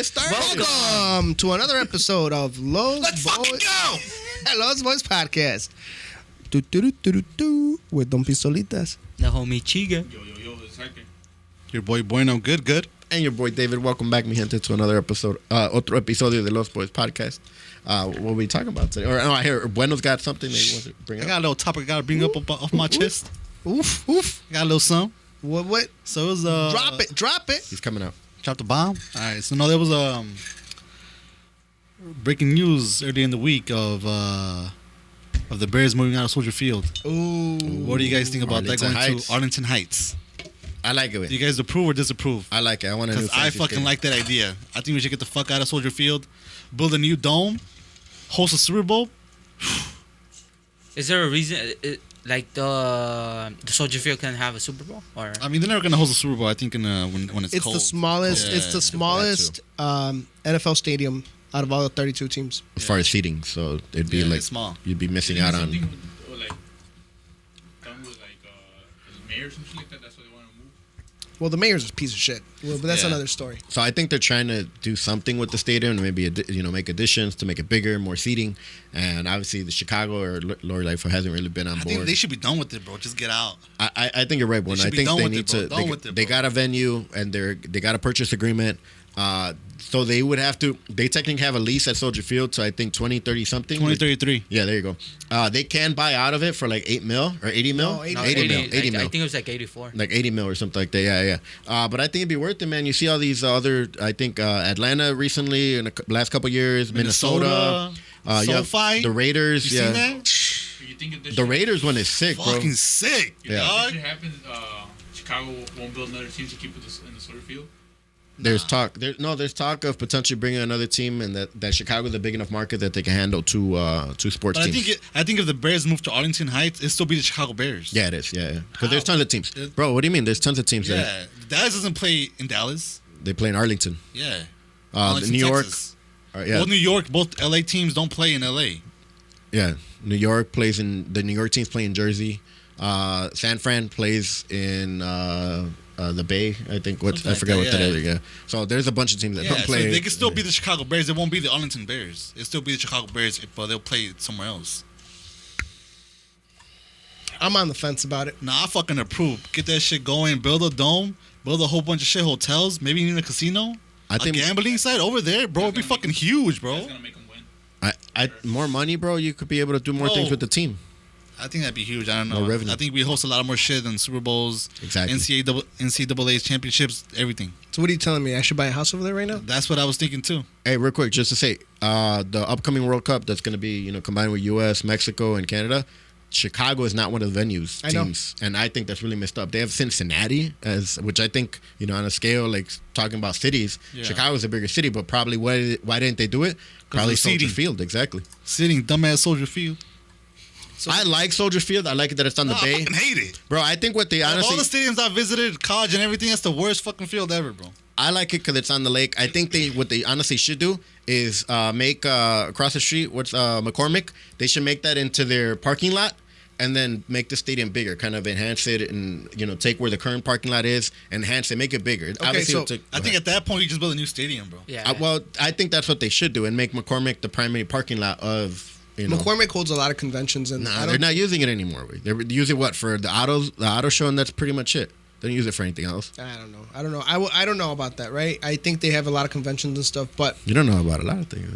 get started. Welcome to another episode of Let's fucking go! Los Boyz Podcast. With Don Pistolitas. The homie Chiga. Yo, exactly. Your boy Bueno, good. And your boy David. Welcome back, mi gente, to another episode, otro episodio de Los Boyz Podcast. What are we talking about today? Or no, I hear Bueno's got something that he wants to bring up. I got a little topic I gotta bring up off my chest. Oof. I got a little something. What? So it was Drop it. He's coming out. Drop the bomb. All right. So no, there was breaking news early in the week of the Bears moving out of Soldier Field. Ooh. What do you guys think about Arlington that going Heights. to Arlington Heights? I like it. Do you guys approve or disapprove? I like it. I want to. Because I fucking like that idea. I think we should get the fuck out of Soldier Field, build a new dome, host a Super Bowl. Is there a reason, like the Soldier Field can have a Super Bowl? Or I mean, they're never gonna host a Super Bowl. I think when it's It's cold. the smallest. Yeah, it's the smallest NFL stadium out of all the 32 teams. As far as seating, so it'd be like it's small. you'd be missing out on. Something with, like, done with the mayor or something like that. That's why they want to move. Well, the mayor's a piece of shit. Well, but that's Yeah. another story. So I think they're trying to do something with the stadium, maybe make additions to make it bigger, more seating, and obviously the Chicago or Lori Lightfoot hasn't really been on I board. think they should be done with it, bro. Just get out. I think you're right, Boone. They I should be think done they with need it, bro. to. Done with it, They bro. got a venue and they got a purchase agreement. So they would have to. They technically have a lease at Soldier Field, so I think 2030 something. 2033. Yeah, there you go. They can buy out of it for like 8 mil or 80 mil. No, 80 mil. 80 I mil. think it was like 84. Like 80 mil or something like that. Yeah. But I think it'd be worth it, man. You see all these other. I think Atlanta recently in the last couple of years, Minnesota. SoFi. The Raiders. You yeah. seen that? You think if this The Raiders one is sick, bro. Fucking sick. If Yeah. this shit happens, Chicago won't build another team to keep it in the Soldier Field. There's talk. There's talk of potentially bringing another team, and that Chicago's a big enough market that they can handle two sports But teams. I think if the Bears move to Arlington Heights, it'll still be the Chicago Bears. Yeah, it is. Yeah. Because there's How? tons of teams, bro. What do you mean? There's tons of teams. That Yeah. Dallas doesn't play in Dallas. they play in Arlington. Yeah. The Arlington, New York. Texas. Yeah. Well, New York, both LA teams don't play in LA. Yeah. New York plays in the New York teams play in Jersey. San Fran plays in the Bay. I think I Something like forgot that, what that yeah. is. Yeah. So there's a bunch of teams that Yeah, don't so play. they can still be the Chicago Bears. It won't be the Arlington Bears. It'll still be the Chicago Bears, but they'll play somewhere else. I'm on the fence about it. Nah, I fucking approve. Get that shit going. Build a dome. Build a whole bunch of shit hotels. Maybe even a casino. I think a gambling site over there, bro. It'd be fucking huge, bro. That's gonna make them win. more money, bro. You could be able to do more Bro. things with the team. I think that'd be huge. I don't know. More revenue. I think we host a lot more shit than Super Bowls, Exactly. NCAA championships, everything. So what are you telling me? I should buy a house over there right now? That's what I was thinking too. Hey, real quick, just to say, the upcoming World Cup that's going to be, combined with U.S., Mexico, and Canada, Chicago is not one of the venues I know. teams, and I think that's really messed up. They have Cincinnati which I think, on a scale like talking about cities, Yeah. Chicago's a bigger city, but probably why didn't they do it? Probably of the Soldier seating. Field, exactly. Sitting dumbass Soldier Field. I like Soldier Field. I like it that it's on the I Bay, fucking hate it. bro. I think what they Of honestly, all the stadiums I visited, college and everything, that's the worst fucking field ever, bro. I like it because it's on the lake. I think what they honestly should do is make across the street, what's McCormick? They should make that into their parking lot and then make the stadium bigger, kind of enhance it and, take where the current parking lot is, enhance it, make it bigger. Obviously, so it'll take- I think at that point you just build a new stadium, bro. Yeah. well, I think that's what they should do and make McCormick the primary parking lot of, McCormick holds a lot of conventions, and Nah, they're not using it anymore. They're using what for the auto show, and that's pretty much it. They don't use it for anything else. I don't know. I don't know about that, right? I think they have a lot of conventions and stuff, but You don't know about a lot of things.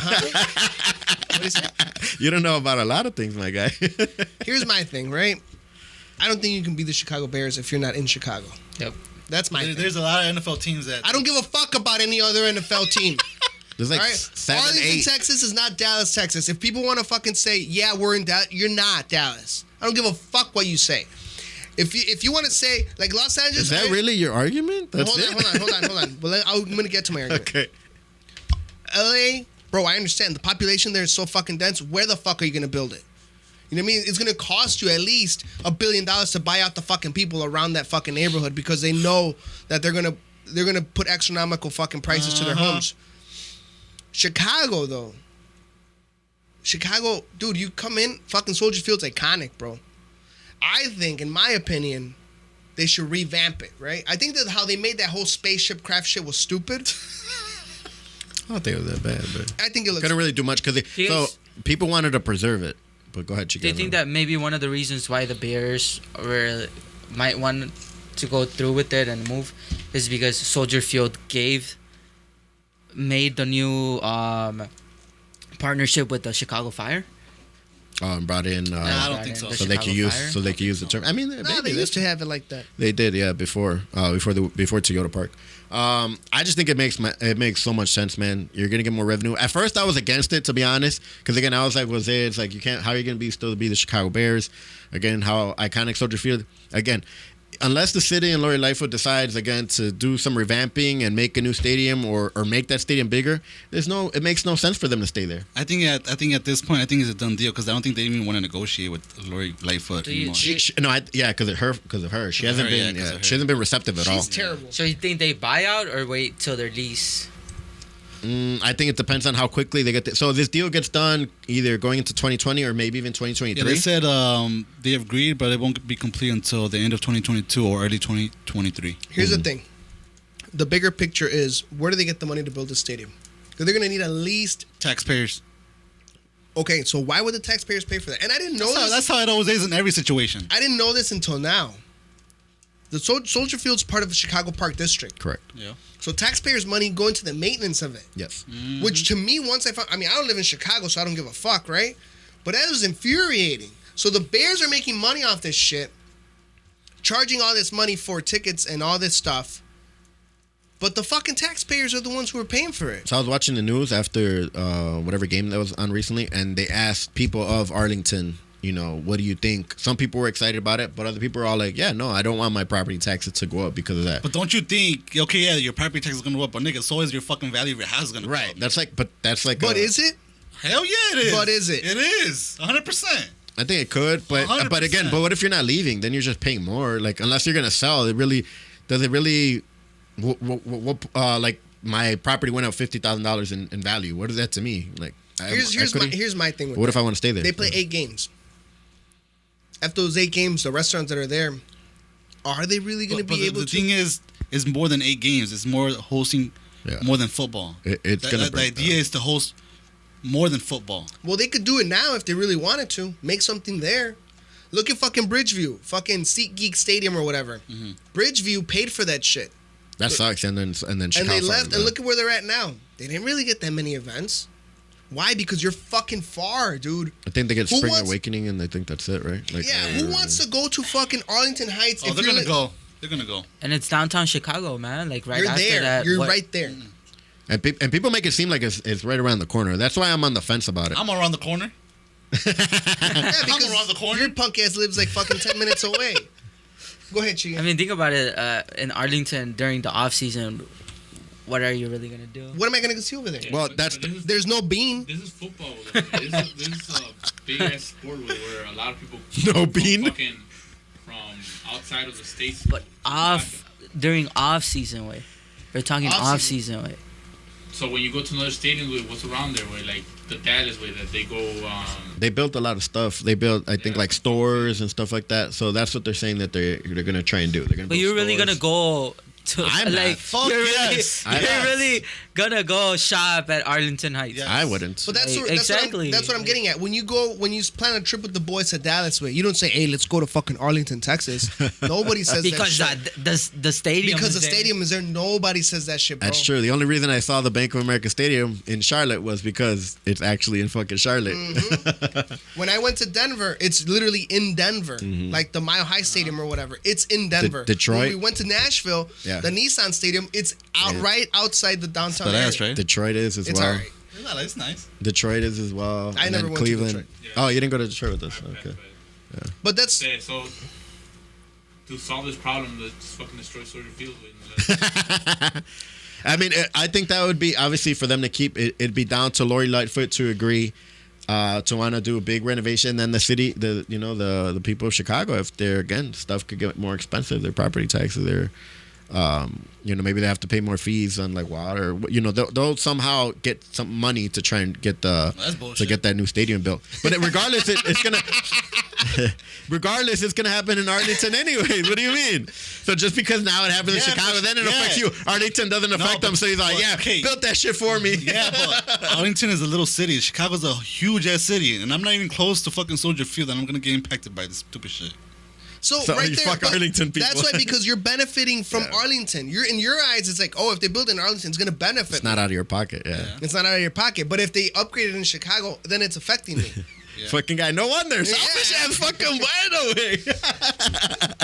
what is that? You don't know about a lot of things, my guy. Here's my thing, right? I don't think you can be the Chicago Bears if you're not in Chicago. Yep. That's my thing. There's a lot of NFL teams that I don't give a fuck about any other NFL team. There's like All right, 7, Arlington, 8. Texas is not Dallas, Texas. If people want to fucking say, yeah, we're in Dallas, you're not Dallas. I don't give a fuck what you say. If you want to say like Los Angeles, Is that really your argument? That's hold on. Well, I'm gonna get to my argument. Okay. LA, bro, I understand the population there is so fucking dense. Where the fuck are you gonna build it? You know what I mean? It's gonna cost you at least $1 billion to buy out the fucking people around that fucking neighborhood because they know that they're gonna put astronomical fucking prices to their homes. Chicago, though. Dude, you come in, fucking Soldier Field's iconic, bro. I think, in my opinion, they should revamp it, right? I think that how they made that whole spaceship craft shit was stupid. I don't think it was that bad, but I think it looks. couldn't really do much because Yes. so people wanted to preserve it. But go ahead, Chica. Do you think that maybe one of the reasons why the Bears might want to go through with it and move is because Soldier Field made the new partnership with the Chicago Fire? and brought in Nah, I don't think so. The so they could Chicago use Fire? so they could use the term. I mean, No, maybe they used to have it like that. they did, yeah, before Toyota Park. I just think it makes so much sense, man. You're gonna get more revenue. At first, I was against it, to be honest, because again, I was like, it's like you can't. How are you gonna still be the Chicago Bears? Again, how iconic Soldier Field. Again, unless the city and Lori Lightfoot decides again to do some revamping and make a new stadium or make that stadium bigger, it makes no sense for them to stay there. I think at this point, I think it's a done deal because I don't think they even want to negotiate with Lori Lightfoot Do you- anymore. Because of her. She hasn't her, yeah, been. 'cause Yeah, of her. she hasn't been receptive at all. She's terrible. So you think they buy out or wait till their lease? I think it depends on how quickly they get. So this deal gets done either going into 2020 or maybe even Yeah, 2023. they said they agreed, but it won't be complete until the end of 2022 or early 2023. Here's the thing. The bigger picture is where do they get the money to build this stadium? Because they're going to need at least. Taxpayers. Okay, so why would the taxpayers pay for that? And I didn't know this. That's how it always is in every situation. I didn't know this until now. The Soldier Field's part of the Chicago Park District. Correct. Yeah. So taxpayers' money go into the maintenance of it. Yes. Which to me, once I found, I don't live in Chicago, so I don't give a fuck, right? But that was infuriating. So the Bears are making money off this shit, charging all this money for tickets and all this stuff. But the fucking taxpayers are the ones who are paying for it. So I was watching the news after whatever game that was on recently, and they asked people of Arlington, what do you think? Some people were excited about it, but other people were all like, yeah, no, I don't want my property taxes to go up because of that. But don't you think, okay, yeah, your property tax is going to go up, but nigga, so is your fucking value of your house going to go Right. up. That's like. But is it? Hell yeah, it is. But is it? It is. 100%. I think it could, but 100%. But what if you're not leaving? Then you're just paying more. Like unless you're gonna sell, does it really? Like my property went up $50,000 in value. What is that to me? Like Here's my thing with What that. if I want to stay there? They play 8 games. After those 8 games, the restaurants that are there, are they really going to be able the to? thing is more than 8 games. It's more hosting more than football. It's gonna the break idea down. is to host more than football. Well, they could do it now if they really wanted to. Make something there. Look at fucking Bridgeview, fucking SeatGeek Stadium or whatever. Mm-hmm. Bridgeview paid for that shit, That sucks. And then Chicago and they left. fired And them. look at where they're at now. They didn't really get that many events. Why? Because you're fucking far, dude. I think they get Who Spring wants- Awakening, and they think that's it, right? Like, Yeah, who wants to go to fucking Arlington Heights? Oh, they're you're going to go. They're going to go. And it's downtown Chicago, man. Like right You're after there. that. You're right there. And people make it seem like it's right around the corner. That's why I'm on the fence about it. I'm around the corner. Yeah, because around the corner. your punk ass lives like fucking 10 minutes away. Go ahead, Chica. I mean, think about it. In Arlington during the off season, what are you really gonna do? What am I gonna go see over there? Well, But that's this is- There's no bean. This is football. Though. This is a big ass sport where a lot of people No from bean? fucking from outside of the states. But during off season way, we're talking Off off season. season way. So when you go to another stadium, what's around there? Where like the Dallas way that they go. They built a lot of stuff. They built, I think, like stores and stuff like that. So that's what they're saying that they're gonna try and do. They're gonna. But build you're really stores. gonna go to I'm not. like Fuck you're yes. really, I'm not. you're really gonna go shop at Arlington Heights. Yeah. I wouldn't. But that's Like, what, that's exactly. What I'm getting at. When you plan a trip with the boys to Dallas, way you don't say, "Hey, let's go to fucking Arlington, Texas." Nobody says Because that shit. the stadium. Because is the there. stadium is there. Nobody says that shit, bro. That's true. The only reason I saw the Bank of America Stadium in Charlotte was because it's actually in fucking Charlotte. When I went to Denver, it's literally in Denver, like the Mile High Stadium or whatever. It's in Denver. Detroit? When we went to Nashville, Yeah. the Nissan Stadium, it's out right outside the downtown That area. ass, right? Detroit is as It's well. alright. It's nice. Detroit is as well. I And never then went to Cleveland. Detroit. Oh, you didn't go to Detroit with us? Okay. But that's So to solve this problem, let's just fucking destroy Soldier Field. I mean, I think that would be obviously for them to keep it. It'd be down to Lori Lightfoot to agree to want to do a big renovation. Then the city, the people of Chicago, if they're again stuff could get more expensive, their property taxes, their Maybe they have to pay more fees on like water. They'll somehow get some money to try and get That's bullshit. to get that new stadium built. But regardless, it's gonna it's gonna happen in Arlington anyways. What do you mean? So just because now it happens in Chicago, then it affects you. Arlington doesn't affect them, so he's like, built that shit for me. Yeah, but Arlington is a little city. Chicago's a huge ass city, and I'm not even close to fucking Soldier Field, and I'm gonna get impacted by this stupid shit. So right you there, fuck Arlington people. That's why, because you're benefiting from Arlington. You're in your eyes, it's like, if they build in Arlington, it's gonna benefit. It's not out of your pocket. Yeah. It's not out of your pocket. But if they upgrade it in Chicago, then it's affecting me. Fucking guy, no wonder. Selfish ass fucking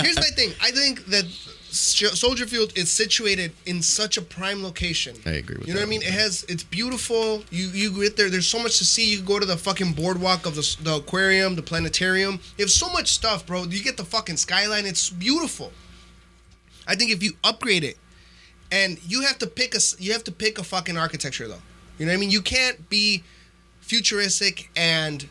Here's my thing. I think that Soldier Field is situated in such a prime location. I agree with that. You know what I mean? It's beautiful. You get there. There's so much to see. You can go to the fucking boardwalk of the aquarium, the planetarium. You have so much stuff, bro. You get the fucking skyline. It's beautiful. I think if you upgrade it, and you have to pick a fucking architecture though. You know what I mean? You can't be futuristic and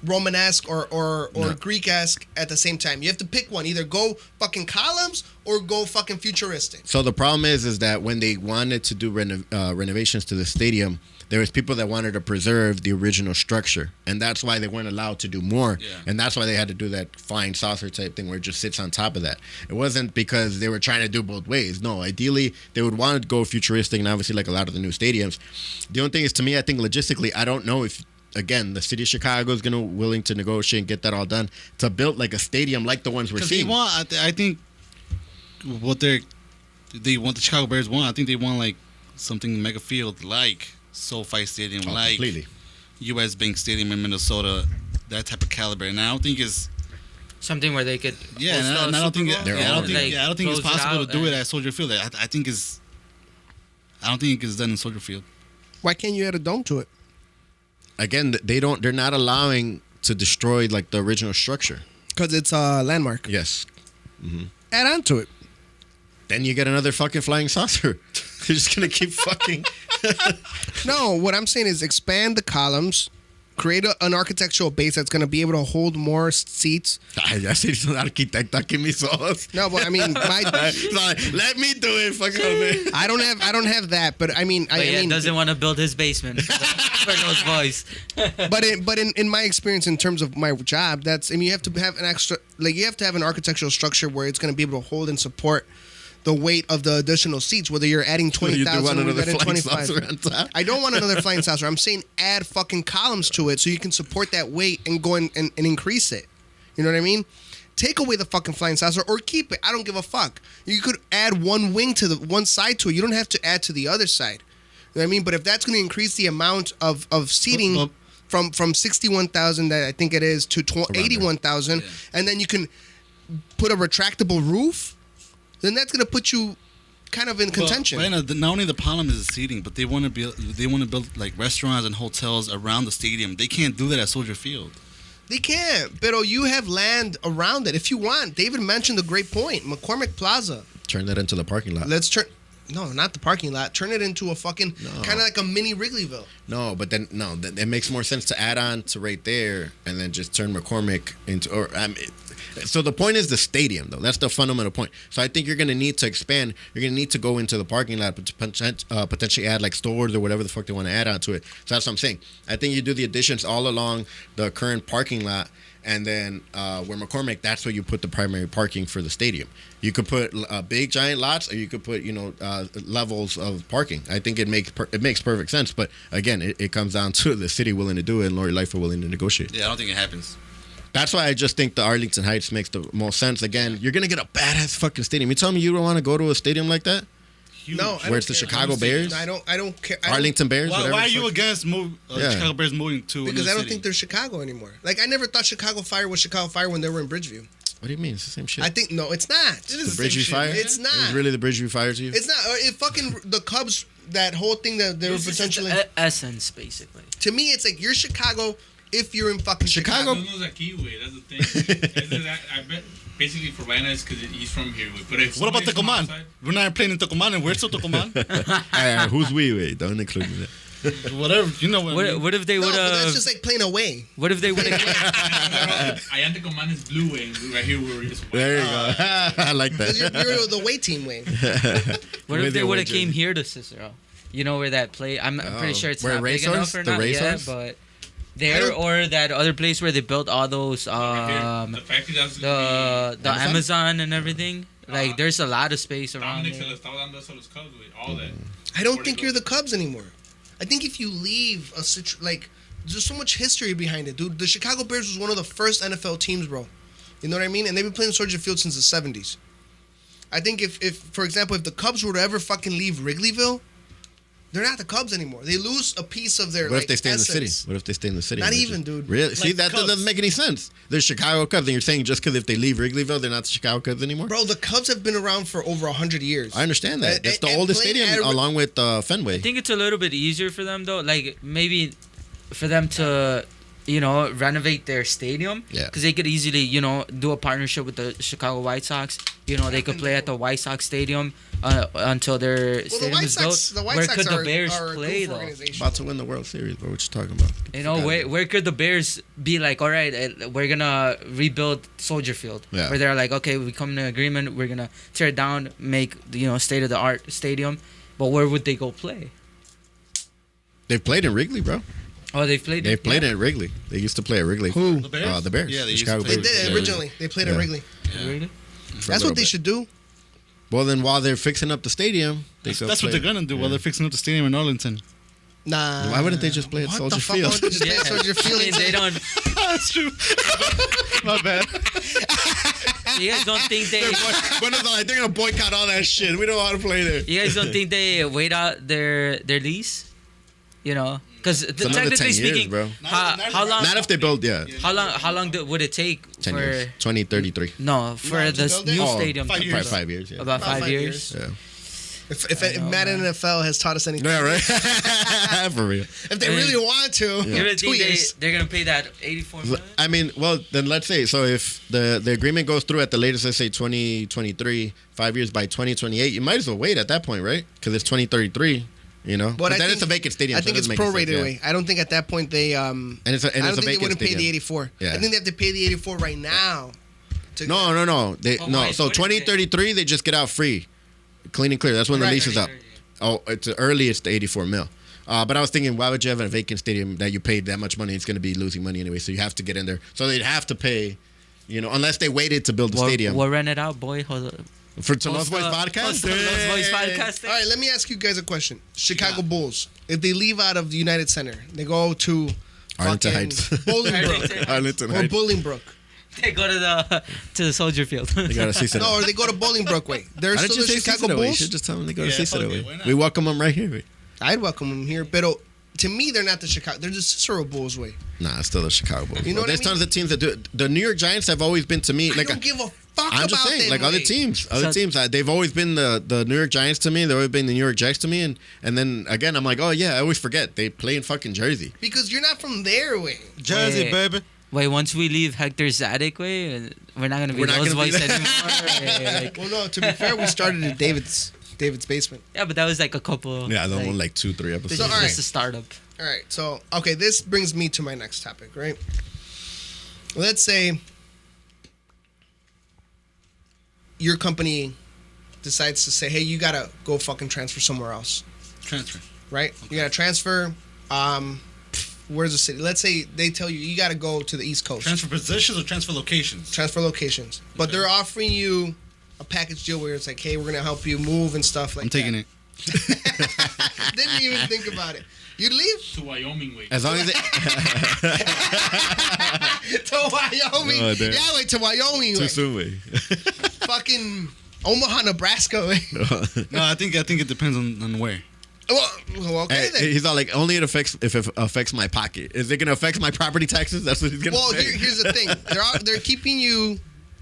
Romanesque or Greek-esque at the same time. You have to pick one. Either go fucking columns or go fucking futuristic. So the problem is that when they wanted to do renovations to the stadium, there was people that wanted to preserve the original structure, and that's why they weren't allowed to do more. Yeah. And that's why they had to do that flying saucer type thing where it just sits on top of that. It wasn't because they were trying to do both ways. No, ideally they would want to go futuristic, and obviously like a lot of the new stadiums. The only thing is, to me, I think logistically, I don't know if, again, the city of Chicago is willing to negotiate and get that all done to build like a stadium like the ones we're seeing. I think what they want, the Chicago Bears want. I think they want like something mega field like SoFi Stadium, like completely. US Bank Stadium in Minnesota, that type of caliber. And I don't think it's something where they could. Yeah, and I don't think it's possible to do it at Soldier Field. I don't think it's done in Soldier Field. Why can't you add a dome to it? Again, they're not allowing to destroy like the original structure because it's a landmark. Yes. Mm-hmm. Add on to it. Then you get another fucking flying saucer. They're just gonna keep fucking. No, what I'm saying is expand the columns, create an architectural base that's gonna be able to hold more seats. Ya se hizo la arquitecta que mis ojos. No, but I mean, let me do it. Fuck man. I don't have that, but I mean, I mean, doesn't want to build his basement for those boys. but in my experience, in terms of my job, you have to have you have to have an architectural structure where it's gonna be able to hold and support the weight of the additional seats, whether you're adding 20,000 or you're adding 25. I don't want another flying saucer. I'm saying add fucking columns to it so you can support that weight and go and increase it. You know what I mean? Take away the fucking flying saucer or keep it. I don't give a fuck. You could add one wing to one side to it. You don't have to add to the other side. You know what I mean? But if that's going to increase the amount of seating from 61,000 that I think it is to 81,000, and then you can put a retractable roof, then that's gonna put you kind of in contention. Well, not only the problem is the seating, but they want to build like restaurants and hotels around the stadium. They can't do that at Soldier Field. They can't, but you have land around it if you want. David mentioned a great point. McCormick Plaza. Turn that into the parking lot. No, not the parking lot. Turn it into a fucking kind of like a mini Wrigleyville. No, but then it makes more sense to add on to right there and then just turn McCormick into. So the point is the stadium, though. That's the fundamental point. So I think you're going to need to expand. You're going to need to go into the parking lot, but potentially add like stores or whatever the fuck they want to add onto it. So that's what I'm saying. I think you do the additions all along the current parking lot, and then where McCormick, that's where you put the primary parking for the stadium. You could put big giant lots, or you could put levels of parking. I think it makes perfect sense. But again, it comes down to the city willing to do it and Lori Lightfoot willing to negotiate. Yeah, I don't think it happens. That's why I just think the Arlington Heights makes the most sense. Again, you're going to get a badass fucking stadium. You tell me you don't want to go to a stadium like that? Huge. No, where it's the Chicago Bears? I don't care. Arlington Bears? Why are you against Chicago Bears moving to because I don't think they're Chicago anymore. Like, I never thought Chicago Fire was Chicago Fire when they were in Bridgeview. What do you mean? It's the same shit. I think, no, it's not. It is the Bridgeview Fire? It's not. It's really the Bridgeview Fire to you? It's not. It fucking, the Cubs, that whole thing that they were potentially. Essence, basically. To me, it's like you're Chicago if you're in fucking Chicago. That's the thing. I bet basically for Ryan is because he's from here. But if what about Tucumán? We're not playing in Tucumán, and we're still Tucumán. Who's we? Wait, don't include me there. Whatever, you know what I mean. What if they No, would but that's have? just like playing away. What if they would have? Allá te comandas blue way, and right here we were just white. There you go. I like Because you're that. the away team way. What if With they the would away have came jersey. here to Cicero? You know where that play? I'm pretty sure it's Where not big Racehorse? enough or The not. Yeah, Racehorse? but there or that other place where they built all those The factory that's gonna the Amazon and everything. Like there's a lot of space be around Dominic se there. le estaba dando eso a los Cubs, güey. All that. I don't think you're the Cubs anymore. I think if you leave like, there's so much history behind it, dude. The Chicago Bears was one of the first NFL teams, bro. You know what I mean? And they've been playing Soldier Field since the 70s. I think if for example, if the Cubs were to ever fucking leave Wrigleyville, they're not the Cubs anymore. They lose a piece of their. What like, if they stay essence. in the city? What if they stay in the city? Not They're even, dude. Really? See, that Cubs. doesn't make any sense. They're Chicago Cubs, and you're saying just because if they leave Wrigleyville, they're not the Chicago Cubs anymore? Bro, the Cubs have been around for over 100 years. I understand that. And- It's the and oldest playing stadium at- along with Fenway. I think it's a little bit easier for them though. Like maybe for them to, renovate their stadium. Yeah. Because they could easily, do a partnership with the Chicago White Sox. They could play at the White Sox Stadium until their Well, the stadium White is Sox, built. the White Where Sox could are, the Bears are a play goof though? organization. About to win the World Series, bro. What you talking about? Where could the Bears be like, all right, we're gonna rebuild Soldier Field? Yeah. Where they're like, okay, we come to an agreement, we're gonna tear it down, make state of the art stadium, but where would they go play? They've played in Wrigley, bro. Oh, they've played. They've played at Wrigley. They used to play at Wrigley. Who? The Bears? The Bears. Yeah, they The used to Chicago play. They Bears. did Yeah. originally. They played at Yeah. Wrigley. Really? For a That's little what they bit. should do. Well, then while they're fixing up the stadium, That's what they're gonna do while they're fixing up the stadium in Arlington. Nah. Why wouldn't they just play at What Soldier the fuck? Why Field? would they just play at Soldier Field? I mean, they don't. That's true. My bad. You guys don't think they? Buenos Aires, they're gonna boycott all that shit. We don't know how to play there. You guys don't think they wait out their lease? Because another 10 technically years, speaking, bro. how long? Not if they build, How long would it take 10 for? years. 2033. No, for No, to this build it? new Oh, stadium. 5 to years. Probably build. 5 years, yeah. About About 5 5 years. Yeah. If Madden NFL has taught us anything, Yeah, right? For real. if they really want to, You really 2 think years. they're gonna pay that 84 million? I mean, well, then let's say, so if the agreement goes through at the latest, let's say 2023, 5 years by 2028, you might as well wait at that point, right? Because it's 2033, But I then think- it's a vacant stadium. I so think it it's doesn't make any prorated sense, away. I don't think at that point they And it's a I don't think they vacant wouldn't pay the stadium. 84. Yeah. I think they have to pay the 84 right now. No. Oh, why? So What is it? 2033, they just get out free. Clean and clear. That's when the Right. lease is up. Oh, it's early. It's the 84 mil. But I was thinking, why would you have a vacant stadium that you paid that much money? It's going to be losing money anyway, so you have to get in there. So they'd have to pay, unless they waited to build the stadium. We'll rent it out, boy. Hold up. For to Los Host Boys the- podcast? host the Los Boys podcast. All right, let me ask you guys a question. Chicago Bulls, if they leave out of the United Center, they go to Arlington fucking Heights. Bolingbrook Arlington or Heights. Bolingbrook. They go to the Soldier Field. They got to see No, or they go to Bolingbrook way. They're Why still didn't the you say Chicago Cicero? You Bulls. should just tell them they go to Yeah, Cicero. fuck it, why not? We welcome them right here. I'd welcome them here, but to me, they're not the Chicago. They're the Cicero Bulls way. Nah, it's still the Chicago Bulls. You know what I There's mean? tons of teams that do it. The New York Giants have always been to me I like don't give a fuck I'm about just saying, them like way. other teams, So- they've always been the New York Giants to me. They've always been the New York Jets to me, and then again, I'm like, oh yeah, I always forget they play in fucking Jersey. Because you're not from there way. Jersey, Wait. baby. Wait, once we leave Hector Zadig way, we're not gonna be We're not those gonna be boys there. anymore. Yeah, like- Well, no. To be fair, we started at David's basement. yeah, but that was like a couple. Yeah, the one like 2-3 This episodes. is So, all right. just a startup. All right. So, okay, this brings me to my next topic, right? Let's say your company decides to say, hey, you gotta go fucking transfer somewhere else, Transfer. right? You gotta transfer. Where's the city? Let's say they tell you you gotta go to the East Coast. Transfer positions or transfer locations? Transfer locations, but Okay. they're offering you a package deal where it's like, hey, we're gonna help you move and stuff like I'm taking that. it. Didn't even think about it. You'd leave To Wyoming way. As long as it, to Wyoming. Oh, damn. Yeah, wait to Wyoming. too Like, soon, way. fucking Omaha, Nebraska. No, I think it depends on where. well, okay Hey, then. he's all like, only if it affects my pocket. Is it gonna affect my property taxes? That's what he's gonna Well, say. here's the thing. They're keeping you.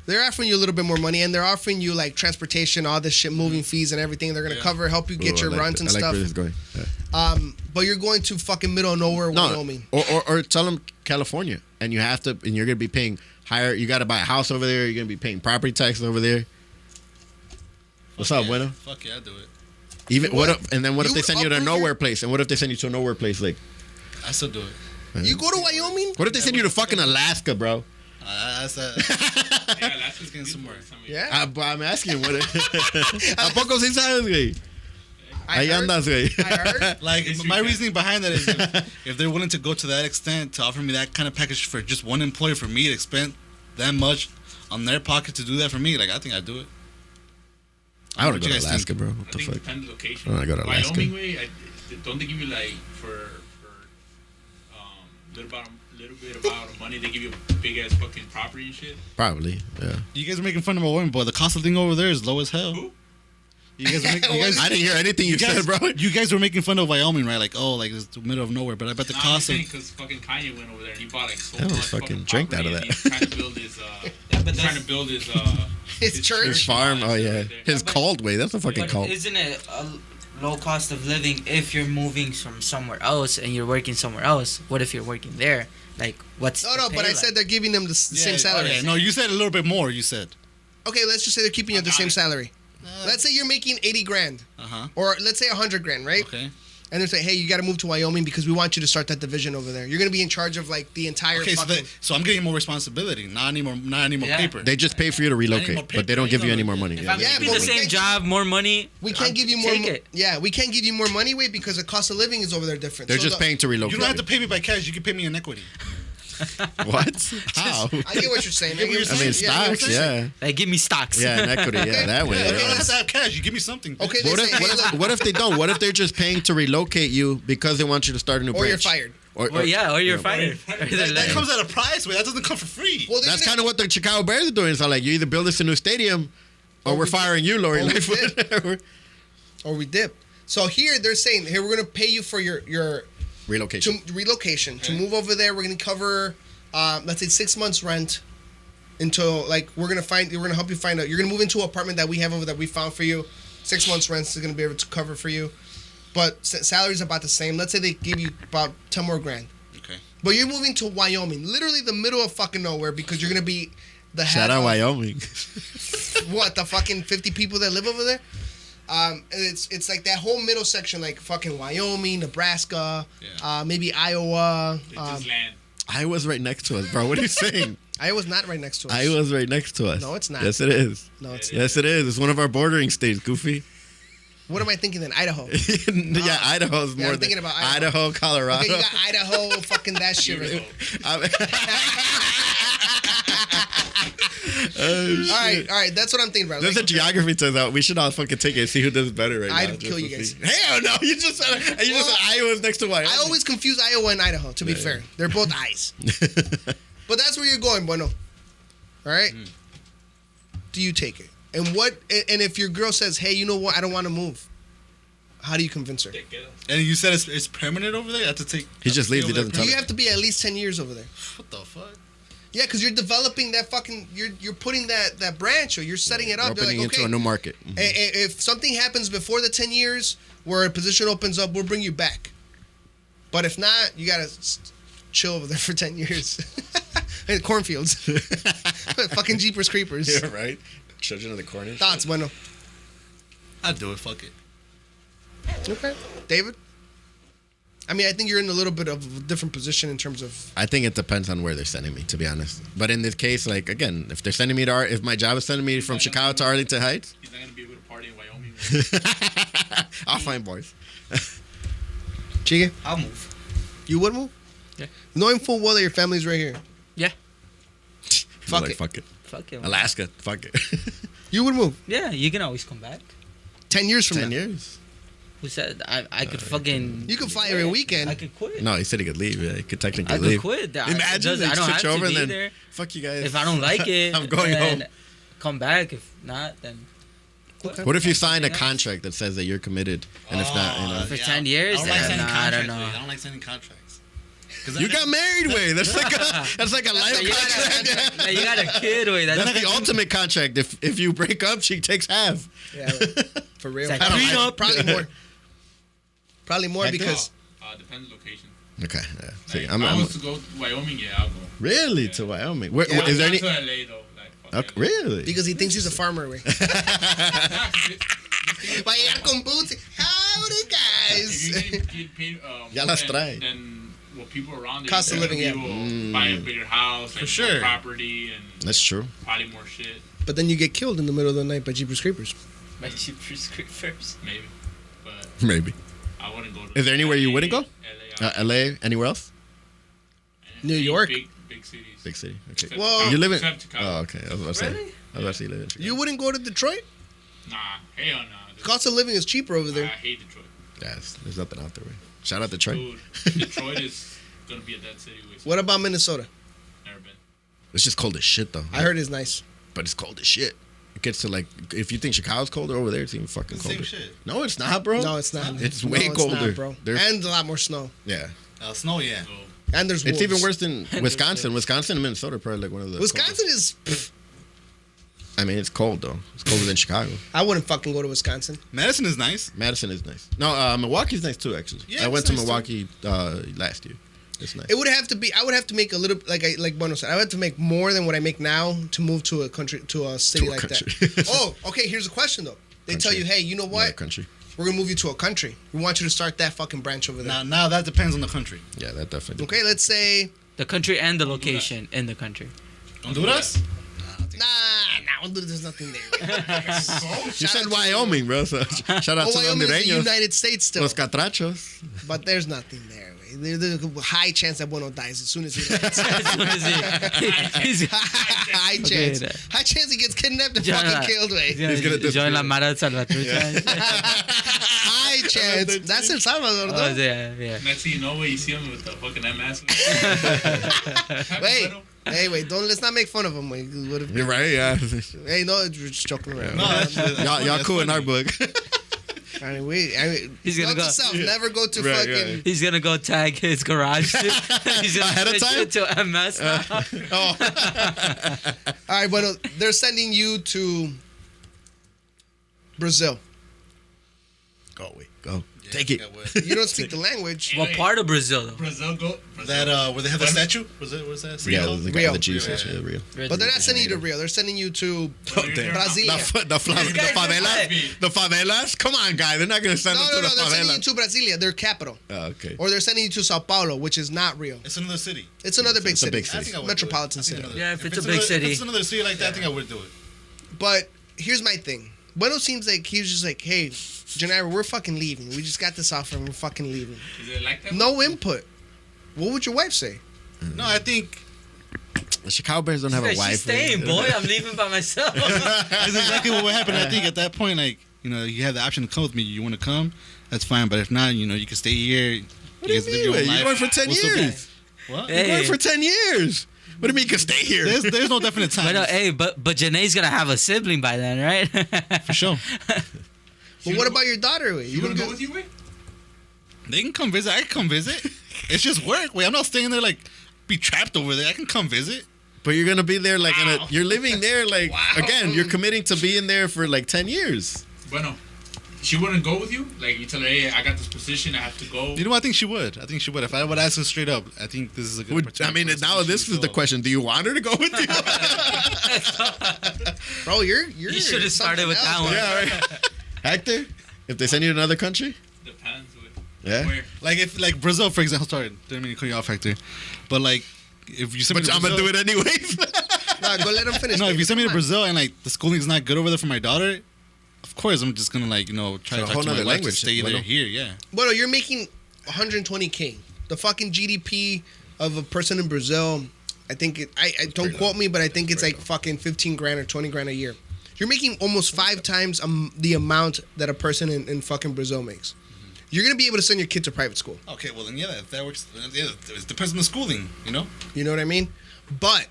They're offering you a little bit more money, and they're offering you like transportation, all this shit, moving fees, and everything. They're gonna cover, help you get Ooh, your I like runs that. and I like stuff. where this is going. Yeah. But you're going to fucking middle of nowhere, No, Wyoming. or tell them California, and you have to, and you're gonna be paying higher. You got to buy a house over there. You're gonna be paying property taxes over there. What's up, yeah. Bueno? Fuck yeah, I do it. Even what? And then what if You they send you to a uproot nowhere place? And what if they send you to a nowhere place? Like, I still do it. You go to Wyoming? what if they send you to fucking Alaska, bro? I said, Yeah, that's just getting somewhere. Yeah. I'm asking, what? ¿A poco sí sabes, güey? I Ahí heard- andas, güey. I heard. like my reasoning behind that is if they're willing to go to that extent to offer me that kind of package for just one employee for me to spend that much on their pocket to do that for me, like I think I'd do it. I want What to go you to guys Alaska, think? bro. I What the think fuck? it depends on the location. I wanna go to Alaska. Wyoming way, don't they give you like for little bit about money they give you a big ass fucking property and shit? Probably, yeah. You guys are making fun of my woman, but the cost of thing over there is low as hell. Who? You guys, are making, you guys, I didn't hear anything you said, bro. you guys were making fun of Wyoming, right? Like, oh, like it's the middle of nowhere. But I bet the cost of because fucking Kanye went over there and he bought like so I much almost fucking drank property out of and that. He's trying to build his His church. His farm, oh yeah. right there. His but- cold way. That's a fucking But cult. isn't it a low cost of living if you're moving from somewhere else and you're working somewhere else? What if you're working there? Like, what's No, the but pay I said like? they're giving them the same salary. Okay, no, you said a little bit more. You said. Okay, let's just say they're keeping you at the same salary. Uh, Let's say you're making 80 grand, huh. or let's say 100 grand, right? Okay. And they're saying, hey, you got to move to Wyoming because we want you to start that division over there. You're gonna be in charge of like the entire. Okay, fucking... so I'm getting more responsibility, not any more Yeah. paper. They just pay for you to more relocate, paper, but they don't give you any more money. If Yeah. I'm Yeah, making but the we same can't- job, more money, We can't I'll give you more. take it. Yeah, we can't give you more money, way because the cost of living is over there different. They're So just paying to relocate. You don't have to pay me by cash. You can pay me in equity. What? How? I get what you're saying. get what you're I mean, saying? Yeah, stocks, yeah. like, give me stocks. Yeah, in equity, yeah, that way. You don't Yeah. have to have cash. You give me something. Okay, What they if, say, hey, look, what if they don't? What if they're just paying to relocate you because they want you to start a new or you're branch? fired. Or you're yeah, fired. That comes at a price, but that doesn't come for free. Well, they're That's gonna- kind of what the Chicago Bears are doing. It's like you either build us a new stadium, or we're firing you, Lori or we Lightfoot. or we dip. So here they're saying, hey, we're gonna pay you for your Relocation. relocation to move over there. We're gonna cover, let's say 6 months rent until like we're gonna help you find out. You're gonna move into an apartment that we have over that we found for you. 6 months rent is gonna be able to cover for you, but salary's about the same. Let's say they give you about 10 more grand. Okay. But you're moving to Wyoming, literally the middle of fucking nowhere, because you're gonna be the head Shout out of Wyoming. what the fucking 50 people that live over there. And it's like that whole middle section, like fucking Wyoming, Nebraska, Yeah. maybe Iowa. They just land. Iowa's right next to us, bro. What are you saying? Iowa's not right next to us. Iowa's right next to us. No, it's not. Yes, it is. No, it's Yes, it is. It's one of our bordering states, Goofy. What am I thinking then? Idaho. Yeah, Idaho's Yeah, more I'm thinking than about Idaho. Colorado. Okay, you got Idaho, fucking that shit. Right? All right, that's what I'm thinking about. There's Like, a geography test out. We should all fucking take it and see who does better right now. I'd just kill to you guys. see. Hell no! You just said Iowa's next to Wyoming. I always confuse Iowa and Idaho, to be fair. They're both eyes. But that's where you're going, Bueno. All right? Do you take it? And if your girl says, hey, you know what? I don't want to move. How do you convince her? And you said it's permanent over there. You have to take. He just leaves. He doesn't tell You her. have to be at least 10 years over there. What the fuck? Yeah, because you're developing that fucking, you're putting that branch, or you're setting it up. They're Opening like, into okay, a new market. if something happens before the 10 years where a position opens up, we'll bring you back. But if not, you gotta chill over there for 10 years. Cornfields. Fucking Jeepers Creepers. Yeah, right. Children of the Corn. Thoughts, Bueno? I'd do it. Fuck it. Okay. David? I mean, I think you're in a little bit of a different position in terms of... I think it depends on where they're sending me, to be honest. But in this case, like, again, if they're sending me to if my job is sending me from Chicago to Arlington Heights, He's not gonna be able to party in Wyoming. I'll find boys. Chica, I'll move. you would move? Yeah. Knowing full well that your family's right here. Yeah. Fuck Like, it. Fuck it. Fuck it. Alaska. Fuck it. You would move. Yeah, you can always come back. 10 years from 10 now. years. Who said I could fucking... You could fly every weekend. I could quit. No, he said he could leave. Yeah, he could technically I could leave. quit. Imagine they I don't have switch to over be and then there. fuck you guys. If I don't like it, I'm going then home. come back. If not, then quit. What if you sign a Something else. contract that says that you're committed, and if not, you know, For 10 years? I don't like signing I contracts. don't know. I don't like signing contracts. you got married, way. That's like a life You contract. got, you got a kid with that. That's the ultimate contract. If you break up, she takes half. Yeah, for real. It's like I don't prenup. know, probably more. Probably more I think- because... Depends location. Okay. Yeah. See, Like, I'm, if I I'm was to go to Wyoming, yeah, I'll go. really to Wyoming. Where, Yeah, is there Not any? to LA though. Like, fuck Okay, really? Because he thinks he's a farmer. Way. LA. Nah, Va a llegar con boots. Howdy, If guys. you get paid Ya more las trae. than what people around there, Cost of living, yeah. will buy a bigger house, like sure. more property, and That's true. probably more shit. But then you get killed in the middle of the night by Jeepers Creepers. My cheaper scripters. Maybe, but Maybe. I wouldn't go to. Is there anywhere you wouldn't go? LA, LA? Anywhere else? New York. Big cities. Big city. Okay. Except Well- Chicago- You live in. except Chicago. Oh, okay. I was about to say. Really? I was about to say you live in Chicago. You wouldn't go to Detroit? Nah, hell nah. The cost of living is cheaper over I there. hate Detroit. Yes, there's nothing out there. Right? Shout out Detroit. Dude, Detroit is gonna be a dead city. With What about Minnesota? Never been. It's just cold as shit though. I heard it's nice. But it's cold as shit. It gets to like, if you think Chicago's colder, over there it's even fucking It's the same colder. shit. No, it's not, bro. No, it's not. It's No, way it's colder, not, bro. There's- And a lot more snow. Yeah, Snow, yeah. So And there's wolves. it's even worse than Wisconsin. Wisconsin and Minnesota are probably like one of the. Wisconsin is. I mean, it's cold though. It's colder than Chicago. I wouldn't fucking go to Wisconsin. Madison is nice. Madison is nice. No, Milwaukee's nice too. Actually, Yeah, I went it's to nice, Milwaukee last year. It's nice. It would have to be. I would have to make a little like Bueno said. I would have to make more than what I make now to move to a country, to a city To a like country. that. Oh, okay. Here's a question though. They tell you, hey, you know Another what? country? We're gonna move you to a country. We want you to start that fucking branch over there. Now that depends on the country. Yeah, that definitely. Okay, let's say. The country and the location in the country. Honduras? Nah, there's nothing there. You said Wyoming, bro. So shout out Oh, to the Wyoming is the Hondureños. United States still, Los catrachos. but there's nothing there. There's a high chance that Bueno dies as soon as he lands. As soon as he's High chance. that- High chance he gets kidnapped and Join fucking killed, way. He's gonna join la disappear. Mara Salvatrucha. High chance. That's El Salvador, Oh, though. yeah. next thing you know, you see him with the fucking MS. Wait. Hey, wait, let's not make fun of him. Wait. What if, You're right. Yeah. hey, no, we're just joking around. No, that's y'all cool in our book. I mean, He's gonna note go- to self, never go to Right, fucking. right. He's gonna go tag his garage. He's gonna Ahead of switch time? it to MS now. All right, bueno, they're sending you to Brazil. Go, wait, go. Yeah, Take it. I would. You don't speak the language. What part of Brazil though? Brazil go. That where they have the statue? Was that? Yeah, Rio? the Rio. Jesus, yeah, real. But they're not sending you to Rio. They're sending you to Brasilia. The guy's favelas. The favelas. Come on, guy. They're not gonna send No, us no, to no. the They're sending you favelas. to Brasilia, their capital. Oh, okay. Or they're sending you to Sao Paulo, which is not Rio. It's another city. It's another big It's a city. big city. I think I would Metropolitan do it. I think city. another- Yeah, if it's a big another- city. If it's another city like that, I think I would do it. But here's my thing. Bueno seems like he was just like, hey, Janira, we're fucking leaving. We just got this offer and we're fucking leaving. Is it like that? No input. What would your wife say? No, I think The Chicago Bears don't have a She's wife. staying, boy. I'm leaving by myself. that's exactly what would happen. I think at that point, like, you have the option to come with me. You want to come? That's fine. But if not, you can stay here. What do you guys live mean? your own You're life. going for 10 What's the years. What? You're going for 10 years. What do you mean you can stay here? There's no definite time. but Janae's gonna have a sibling by then, right? For sure. But what about your daughter? Wait? You don't gonna go get- with you, wait? They can come visit. I can come visit. It's just work. Wait, I'm not staying there like be trapped over there. I can come visit. But you're gonna be there like you're living there like Wow. again. You're committing to being there for like 10 years. Bueno, she wouldn't go with you? Like, you tell her, hey, I got this position, I have to go. You know, I think she would. If I would ask her straight up, I think this is a good opportunity. I mean, for us. now She this would is the go. question: do you want her to go with you? Bro, you're You should have started with that something one. else, Yeah, right. Hector, if they send you to another country, Depends. yeah. Where? Like Brazil, for example. Sorry, didn't mean to cut you off, Hector. But like, if you send me But to I'm gonna Brazil, do it anyways. No, go let him finish. No, if baby. you send me to Come on. Brazil and like the schooling's not good over there for my daughter, of course I'm just gonna try So to a talk whole to my nother wife to language, stay there bueno. here. Yeah. Bueno, you're making 120K. The fucking GDP of a person in Brazil, I think I don't pretty quote low. me, but I think That's it's like pretty fucking 15 grand or 20 grand a year. You're making almost 5 times the amount that a person in fucking Brazil makes. You're gonna be able to send your kid to private school. Okay, well then yeah, if that works. Yeah, it depends on the schooling, You know what I mean? But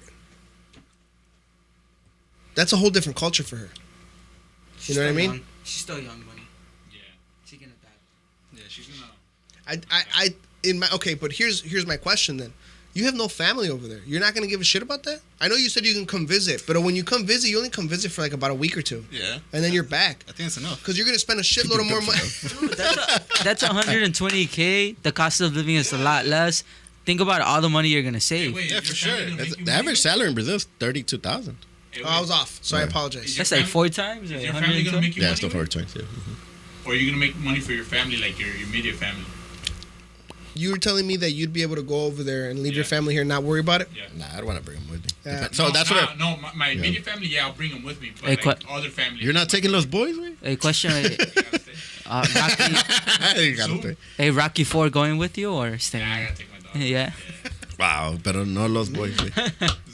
that's a whole different culture for her. You know what I mean? She's still young, buddy. Yeah. She can adapt. Yeah, she's gonna. But here's my question then. You have no family over there. You're not gonna give a shit about that? I know you said you can come visit, but when you come visit, you only come visit for like about a week or two, Yeah. and then you're back I think it's enough. because you're gonna spend a shitload of more money. Dude, that's 120K. The cost of living is a lot less. Think about all the money you're gonna save. Wait, Yeah, your for family sure. gonna make you The average money? salary in Brazil is 32,000. Hey, Oh, I was off, so I apologize. Is your That's like fam- 4 times. Is your family gonna make you Yeah, money? still for with? 20. Yeah. Or are you gonna make money for your family, like your immediate family? You were telling me that you'd be able to go over there and leave your Yeah. family here and not worry about it? Yeah. Nah, I don't want to bring them with me. Yeah. So no, that's nah, what. No, my immediate family, yeah, I'll bring them with me. But Hey, like other family, You're not taking those boys, man. Hey, question. You gotta stay. Rocky, You gotta Zoom? stay. hey, Rocky 4 going with you or staying? Yeah, I gotta take my dog. Yeah. Wow, pero no los boys. güey.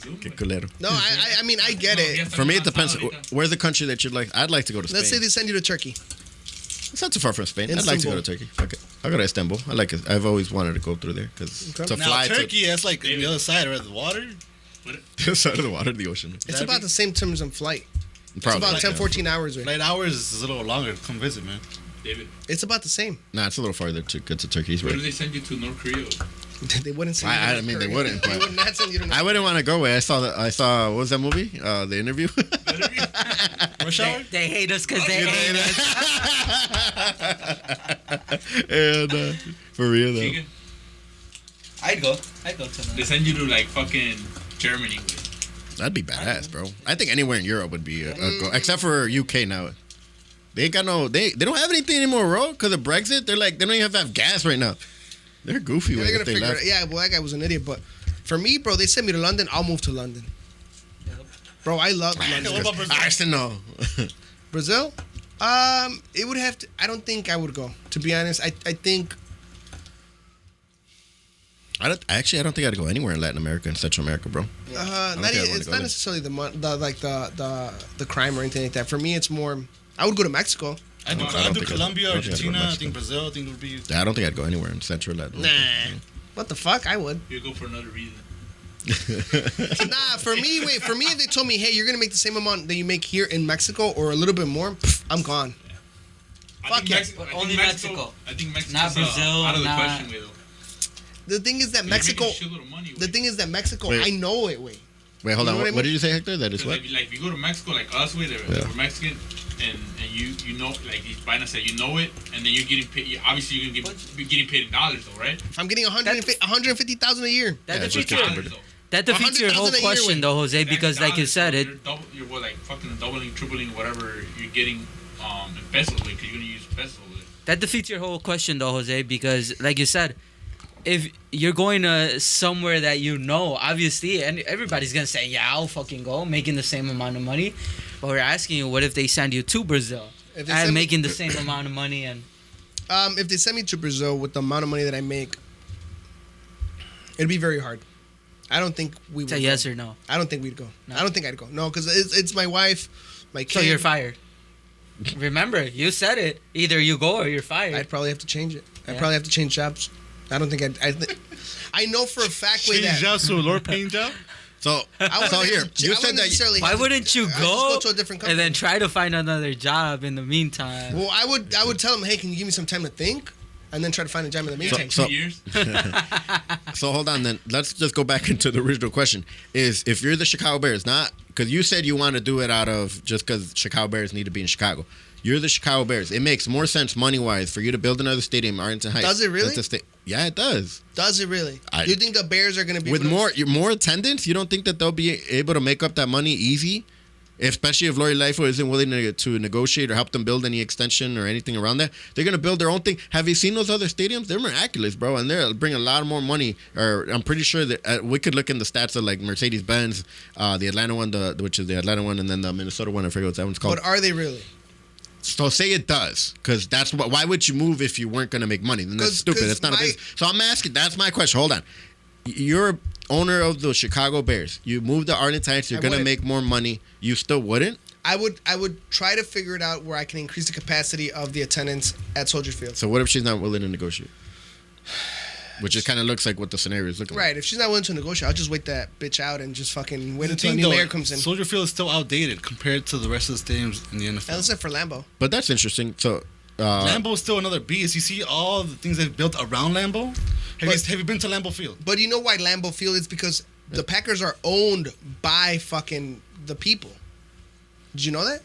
Zoom, Qué but- culero. No, I mean, I get No, it. he has to For me, go it depends. outside. Where's the country that you'd like? I'd like to go to Spain. Let's say they send you to Turkey. It's not too far from Spain. I'd like to go to Turkey. Okay, I'll go to Istanbul. I like it. I've always wanted to go through there because Okay. to Now fly Turkey, that's like the other side, right? The water. to the side of the water, the ocean. It's That'd about be- the same terms on flight. It's Probably. about 10, yeah. 14 hours. Right? Flight hours is a little longer. Come visit, man. David, It's about the same. Nah, it's a little farther to get to Turkey. He's where right. do they send you to North Korea? They wouldn't send you to I North mean, they Korea. wouldn't, They but- would not send you to North I wouldn't want to go away. I saw what was that movie? The Interview. Rush hour. They hate us because they hate us. and for real though. Keegan? I'd go to They send you to like fucking Germany. With. That'd be badass, bro. I think anywhere in Europe would be a go, except for UK now. They ain't got no. They don't have anything anymore, bro. Because of Brexit, they're like they don't even have to have gas right now. They're goofy Yeah, with they're it. gonna They figure left. it. Yeah, well, that guy was an idiot. But for me, bro, they send me to London. I'll move to London. Bro, I love London. What about Brazil? I still know. Brazil? It would have to. I don't think I would go. To be honest, I think. I don't think I'd go anywhere in Latin America and Central America, bro. Not think I even, wanna it's go not there. necessarily the crime or anything like that. For me, it's more. I would go to Mexico. I do, I don't I do think I- Colombia, I don't think I'd go to Argentina. I Mexico. think Brazil. I think would be. I don't think I'd go anywhere in Central Latin Nah. America. What the fuck? I would. You go for another reason. Nah, for me, if they told me, hey, you're gonna make the same amount that you make here in Mexico or a little bit more, pff, I'm gone. Fuck yeah. But only Mexico. I think Mexico's Not Brazil, out of the not- question, way though. The thing is that You're Mexico. making a shitload of money, The way. thing is that Mexico. Wait. I know it. Wait. Wait, hold You on. know what I What mean? did you say, Hector? That is what? If you go to Mexico, like us, way Yeah. we're Mexican, and you know, like Biden said, you know it, and then you're getting paid. Obviously, you're gonna be getting paid in dollars, though, right? If I'm getting 150,000 a year. That Yeah, it's defeats just your, converted. Dollars, though. that defeats your whole 100,000 a year, question, wait. though, Jose, That's because like you dollars, said, so it. you're like fucking doubling, tripling whatever you're getting in pesos, because you're gonna use pesos. That defeats your whole question, though, Jose, because like you said, if you're going to somewhere that you know, obviously, and everybody's gonna say, "Yeah, I'll fucking go," making the same amount of money. But we're asking you, what if they send you to Brazil If they and send me- making the same amount of money? And If they send me to Brazil with the amount of money that I make, it'd be very hard. I don't think we would. say yes or no. I don't think we'd go. No. I don't think I'd go. No, because it's my wife, my kid. So you're fired. Remember, you said it. Either you go or you're fired. I'd probably have to change it. I'd Yeah. probably have to change jobs. I don't think I know for a fact way Change that. jobs to a lower paying job. So, I wouldn't so here, have to- you I said wouldn't that. necessarily Why have to- wouldn't you I'd just go to a different and company? then try to find another job in the meantime? Well, I would tell them, hey, can you give me some time to think, and then try to find a job in the meantime. So- 2 years. So hold on, then let's just go back into the original question: is if you're the Chicago Bears, not because you said you want to do it out of just because Chicago Bears need to be in Chicago. You're the Chicago Bears. It makes more sense money wise for you to build another stadium in Arlington Heights. Does it really? than to stay- Yeah, it does. Does it really? I- Do you think the Bears are going to be With able to- more attendance, you don't think that they'll be able to make up that money easy? Especially if Lori Lightfoot isn't willing to negotiate or help them build any extension or anything around that. They're going to build their own thing. Have you seen those other stadiums? They're miraculous, bro. And they'll bring a lot more money. Or I'm pretty sure that we could look in the stats of like Mercedes-Benz, the Atlanta one, which is the Atlanta one, and then the Minnesota one. I forget what that one's called. But are they really? So say it does, because that's what. Why would you move if you weren't going to make money? Then that's 'Cause- stupid. 'cause That's not a my- business. So I'm asking. That's my question. Hold on. You're owner of the Chicago Bears. You moved to Arlington Heights. You're I going to wouldn't. make more money. You still wouldn't. I would try to figure it out where I can increase the capacity of the attendance at Soldier Field. So what if she's not willing to negotiate? Which it kind of looks like what the scenario is looking like. Right. If she's not willing to negotiate, I'll just wait that bitch out and just fucking wait The until a thing, new though, mayor comes in. Soldier Field is still outdated compared to the rest of the stadiums in the NFL. And except for Lambeau. But that's interesting. So Lambeau's still another beast. You see all the things they've built around Lambeau. Have you been to Lambeau Field? But you know why Lambeau Field is because the Packers are owned by fucking the people. Did you know that?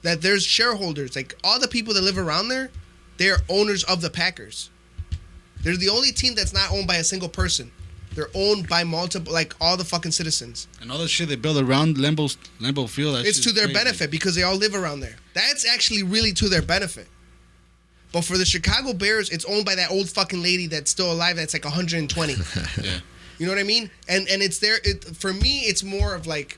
That there's shareholders, like all the people that live around there, they're owners of the Packers. They're the only team that's not owned by a single person. They're owned by multiple, like all the fucking citizens. And all the shit they build around Lambeau Field. It's to their benefit because they all live around there. That's actually really to their benefit. But for the Chicago Bears, it's owned by that old fucking lady that's still alive. That's like 120. Yeah. You know what I mean? And it's there. For me, it's more of like,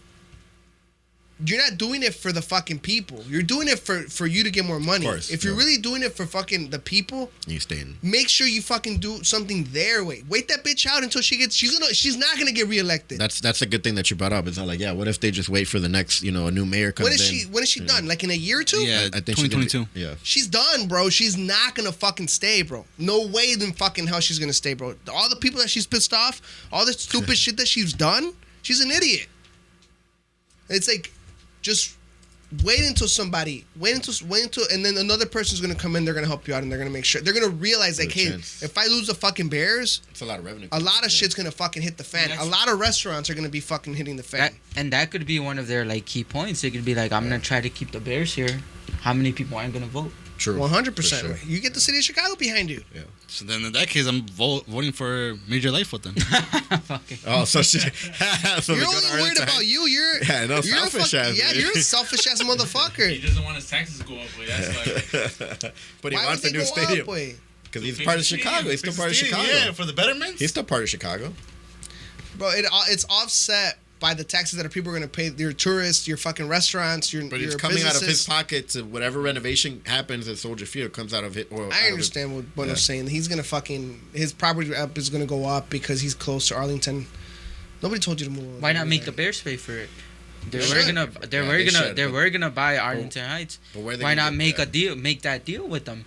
you're not doing it for the fucking people. You're doing it for you to get more money. Of course, if you're really doing it for fucking the people, you stay in. make sure you fucking do something their way. Wait that bitch out until she's not gonna get reelected. That's a good thing that you brought up. It's not like, yeah, what if they just wait for the next, a new mayor comes in? When is she done? Like in a year or two? Yeah, I think 2022. Yeah. She's done, bro. She's not gonna fucking stay, bro. No way in fucking hell she's gonna stay, bro. All the people that she's pissed off, all the stupid shit that she's done, she's an idiot. It's like, just wait until, and then another person's gonna come in. They're gonna help you out, and they're gonna make sure they're gonna realize, like, hey, if I lose the fucking Bears, it's a lot of revenue. a lot of shit's gonna fucking hit the fan. A lot of restaurants are gonna be fucking hitting the fan. That could be one of their like key points. They could be like, I'm gonna try to keep the Bears here. How many people aren't gonna vote? True. 100%. Sure. You get the city of Chicago behind you. Yeah. So then in that case, I'm voting for Major Lightfoot then. Oh, so she. So You're only worried about you. You're selfish ass. Yeah, you're a selfish ass He motherfucker. doesn't want his taxes to go up. But that's like, But he Why wants would a they new go stadium. up, boy? Because he's part of Chicago. He's still part of Chicago. Yeah, for the betterment. He's still part of Chicago. Bro, it's offset by the taxes that people are going to pay your tourists, your fucking restaurants, your But your it's coming out of his businesses. pocket to whatever renovation happens at Soldier Field comes out of it. I understand what Bono's saying. He's going to fucking, his property up is going to go up because he's close to Arlington. Nobody told you to move. Why not make the Bears pay for it? They should. were gonna buy Arlington Heights. But where they Why gonna not get make that deal with them?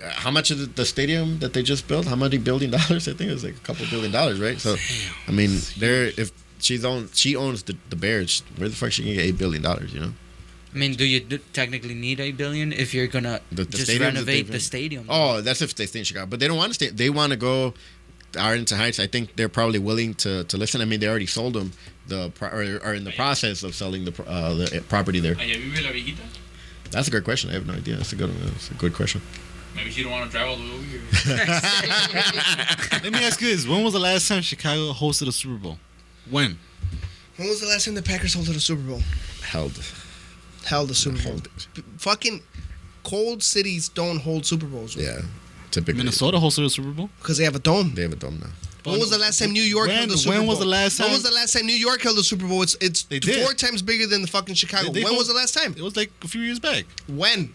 How much is the stadium that they just built? How many $1 billion? I think it was like a couple $1 billion, right? So, I mean, if she owns the Bears, where the fuck she can get $8 billion? You know? I mean, do you technically need $8 billion if you're gonna just renovate the stadium? Oh, that's if they stay in Chicago, but they don't want to stay. They want to go to Arlington Heights. I think they're probably willing to listen. I mean, they already sold them or are in the process of selling the property there. ¿Allá vive la viejita? That's a good question. I have no idea. That's a good question. Maybe she don't want to drive all the way over here. Let me ask you this: when was the last time Chicago hosted a Super Bowl? When? When was the last time the Packers held a Super Bowl? Held a Super Bowl. Fucking cold cities don't hold Super Bowls. Yeah, typically. Minnesota hosted a Super Bowl Because they have a dome. They have a dome now. When was the last time New York held a Super Bowl? When was the last time? When was the last time New York held a Super Bowl? It's They did. 4 times bigger than the fucking Chicago. When was the last time? It was like a few years back. When?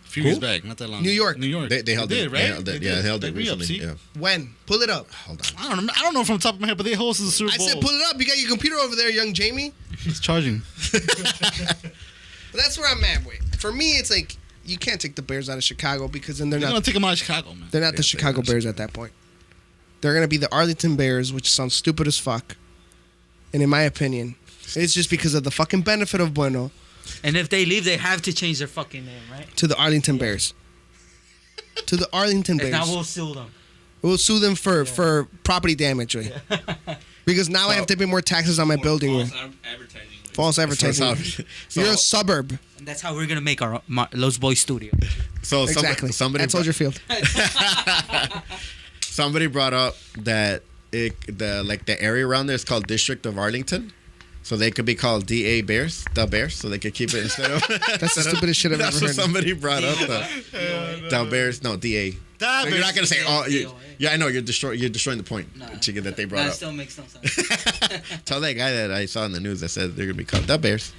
A few years back, not that long. New York. New York. They held it, right? They held it. They Yeah, did. they held it Like, re-up, recently. see? Yeah. When? Pull it up. Hold on. I don't know from the top of my head, but they hosted the Super I Bowl. said pull it up. You got your computer over there, young Jamie. It's charging. But that's where I'm at with. For me, it's like, you can't take the Bears out of Chicago because then They're they're gonna not take them out of Chicago, man. the Yeah, Chicago they're Bears at that point. They're going to be the Arlington Bears, which sounds stupid as fuck. And in my opinion, it's just because of the fucking benefit of Bueno And if they leave, they have to change their fucking name, right? to the Arlington Bears. To the Arlington If Bears. not, we'll sue them. We'll sue them for property damage, right? Because now I have to pay more taxes on my building. False Right? advertising. False advertising. You're a suburb. And that's how we're gonna make our Los Boys studio. So Exactly. somebody At Soldier Field. Somebody brought up that the area around there is called District of Arlington, so they could be called DA Bears, the Bears, so they could keep it instead of. That's the stupidest shit I've That's ever what heard. somebody brought up. The Bears, no DA. So you're not gonna say oh yeah I know you're destroying the point, Nah. chicken that they brought That up. still makes no sense. Tell that guy that I saw in the news that said they're gonna be called the Bears.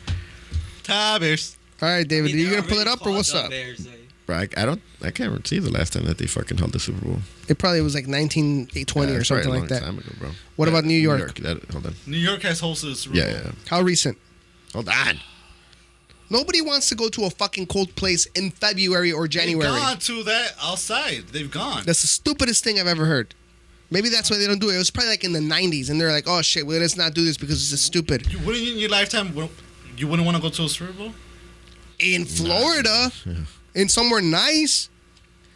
Bears. All right, David, are you They're going to pull it already up or what's called up? the Bears, Bro, I can't see the last time that they fucking held the Super Bowl. It probably was like 1920 Yeah, or it's probably something a like long that. time ago, bro. What about New York? Hold on. New York has hosted a Super Bowl. Yeah. How recent? Hold on. Nobody wants to go to a fucking cold place in February or January. They've gone to that outside. They've gone. That's the stupidest thing I've ever heard. Maybe that's why they don't do it. It was probably like in the 90s, and they're like, oh shit, well, let's not do this because this is stupid. You wouldn't in your lifetime. You wouldn't want to go to a Super Bowl. In Florida, in somewhere nice,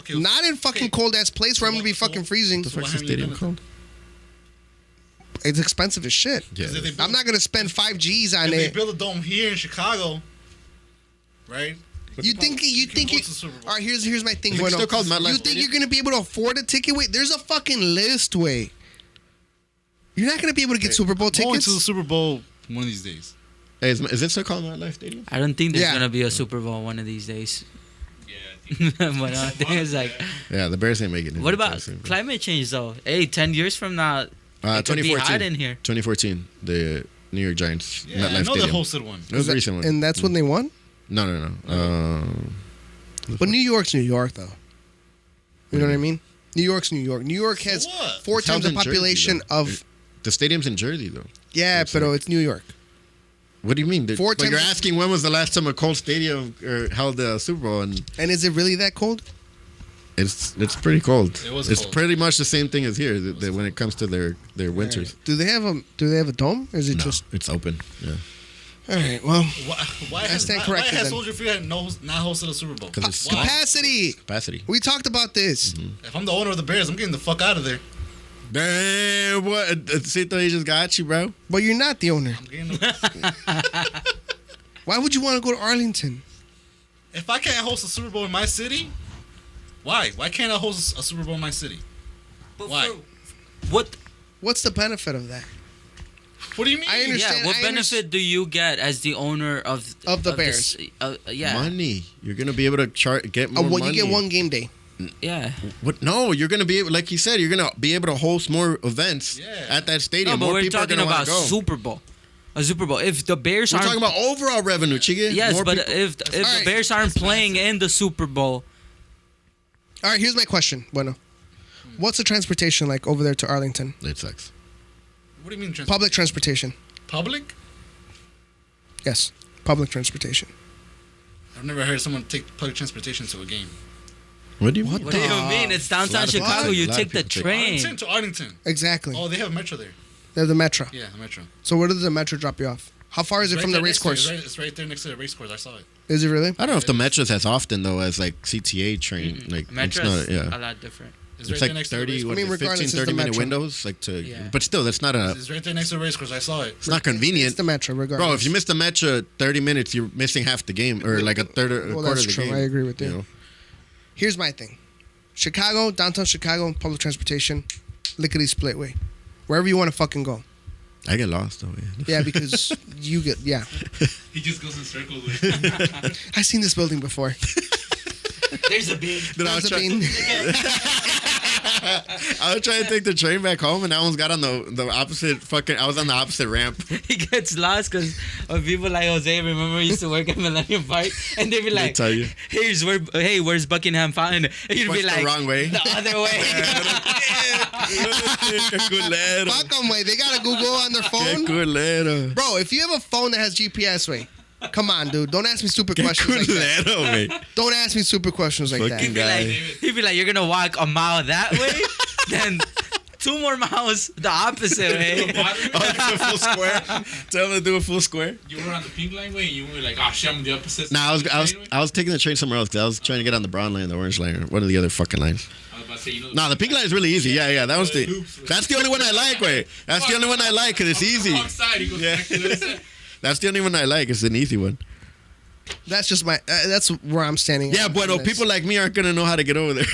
Okay, not in fucking cold ass place where I'm gonna be fucking freezing. The fuck's why the haven't you stadium done it? called? It's expensive as shit. Yeah. If they build- I'm not gonna spend 5 G's on If they it. build a dome here in Chicago, right? You think go to the Super Bowl. All right, here's my thing. Is it Bueno. still called MetLife You think Stadium? you're gonna be able to afford a ticket? Wait, there's a fucking list. Wait, You're not gonna be able to get Super Bowl Going tickets. to the Super Bowl one of these days. Hey, is it still called MetLife Stadium? I don't think there's Yeah. gonna be a Super Bowl one of these days. Yeah, I think But I think it's like, Yeah, the Bears ain't making it. what about climate change though? Hey, 10 years from now, it could be hot 2014. in here. 2014, the New York Giants Yeah, I MetLife know they Stadium. hosted one. It was a recent one. And that's when they won. No. But New York's New York, though. You know what I mean? New York's New York. New York has what? 4 It's times held the in Jersey, population though. of. The stadium's in Jersey, though. Yeah, It's but like- it's New York. What do you mean? Four But you're times- asking when was the last time a cold stadium held the Super Bowl, and And is it really that cold? it's pretty cold. It was It's cold. pretty much the same thing as here when it comes to their winters. Do they have a dome? Or is it No, just? it's open. Yeah, All right. Well, Why I has, stand why corrected has then. Soldier Field not hosted a Super Bowl? 'Cause it's Why? capacity. capacity. We talked about this. If I'm the owner of the Bears, I'm getting the fuck out of there. Damn, what? Cito, he just got you, bro. But you're not the owner. I'm getting the, Why would you want to go to Arlington? if I can't host a Super Bowl in my city, why? Why can't I host a Super Bowl in my city? Why? What? What's the benefit of that? What do you mean? I understand. Yeah. What I benefit do you get as the owner of the this- Bears? yeah. Money. You're gonna be able to get more Well, money. you get one game day. Yeah. What? No, you're gonna be able, like you said, you're gonna be able to host more events Yeah. at that stadium. No, but more we're people are talking gonna wanna about go. Super Bowl. A Super Bowl. If the Bears We're aren't talking about overall revenue, Chige. yes, More but people- if the Alright. Bears aren't playing in the Super Bowl, All right. Here's my question. Bueno, what's the transportation like over there to Arlington? it sucks. What do you mean? Public transportation. Public? Yes, public transportation. I've never heard someone take public transportation to a game. What do you What mean? what do you mean? It's downtown lot of people- Chicago. a You lot of take the people take- train. Arlington to Arlington. Exactly. Oh, they have a metro there. They're the Metro. Yeah, the metro. So where does the Metro drop you off? How far is it It's from right the there race next to it. course? It's right there next to the race course. I saw it. Is it really? I don't know if the Metro's as often though as like CTA train. Like Metro it's is not. Yeah, a lot different. It's, it's right there like next to the 30, race what course. I mean, is it, 15, regardless, it's the 30 minute Metro. windows. Like to, Yeah. but still, that's not a. It's right there next to the race course. I saw it. It's not convenient. It's the Metro, regardless. Bro, if you miss the Metro 30 minutes, you're missing half the game or like a third or a Well, quarter that's of the true. game. I agree with you. know? Here's my thing. Chicago, downtown Chicago, public transportation, lickety split way. Wherever you want to fucking go. I get lost though. Yeah. Yeah, because you get, yeah. He just goes in circles with I've seen this building before. There's a bean. Dude, I was That's a bean. I was trying to take the train back home, and I almost got on the opposite fucking. I was on the opposite ramp. He gets lost because of people like Jose. Remember, he used to work at Millennium Park, and they'd be like, tell you. Hey, where's Buckingham Fountain?" And you'd What's be the like, wrong way? the other way. Culero. Fuck them, way. They got a Google on their phone. Culero. Bro, if you have a phone that has GPS, way, come on, dude. Don't ask me stupid questions like that. Culero, man. Don't ask me stupid questions like Fucking that. guy. He'd be like, "You're gonna walk a mile that way, then 2 more miles the opposite way." Oh, do a full square. Tell him to do a full square. You were on the pink line way, and you were like, "Oh shit, I'm the opposite." Nah, I was taking the train somewhere else because I was trying to get on the brown line, the orange line, or one of the other fucking lines. I was about to say, you know, Nah, the pink line is really easy. Yeah, that was the. That's the only one I like, wait. That's the only one I like because it's easy. Wrong side, he goes Yeah. back to the other side. That's the only one I like. It's an easy one. That's just my. That's where I'm standing. Yeah, on bueno, this. people like me aren't gonna know how to get over there.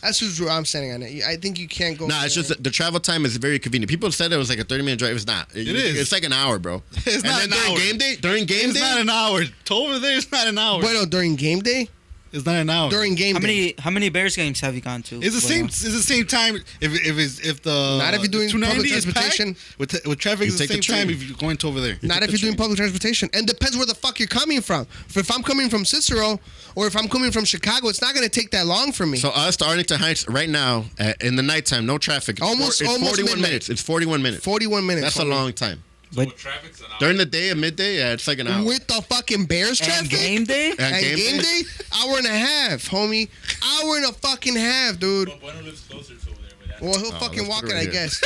That's just where I'm standing on it. I think you can't go. Nah, it's there. just that the travel time is very convenient. People said it was like a 30-minute drive. It's not. It is. It's like an hour, bro. It's And not then an hour. during game It's day, not an hour. To over there, it's not an hour. Bueno, during game day. It's not an hour. During game day. How many Bears games have you gone to? It's the same. It's the same time. If the Not if you're doing 290 public is packed, transportation. with traffic, You it's the take the same time. train. If you're going to over there. Not if you're doing public transportation. And depends where the fuck you're coming from. If I'm coming from Cicero or if I'm coming from Chicago, it's not going to take that long for me. So us to Arlington Heights right now in the nighttime, no traffic. It's Almost 41 midnight. minutes. It's 41 minutes. 41 minutes. That's a long time. So traffic's an hour. During the day at midday, yeah, it's like an hour. With the fucking Bears and traffic. game day? And And game game day? day, hour and a half, homie. Hour and a fucking half, dude. But Bueno lives closer to over there. But that's Well, he'll Oh, fucking let's walk put it, it I right guess.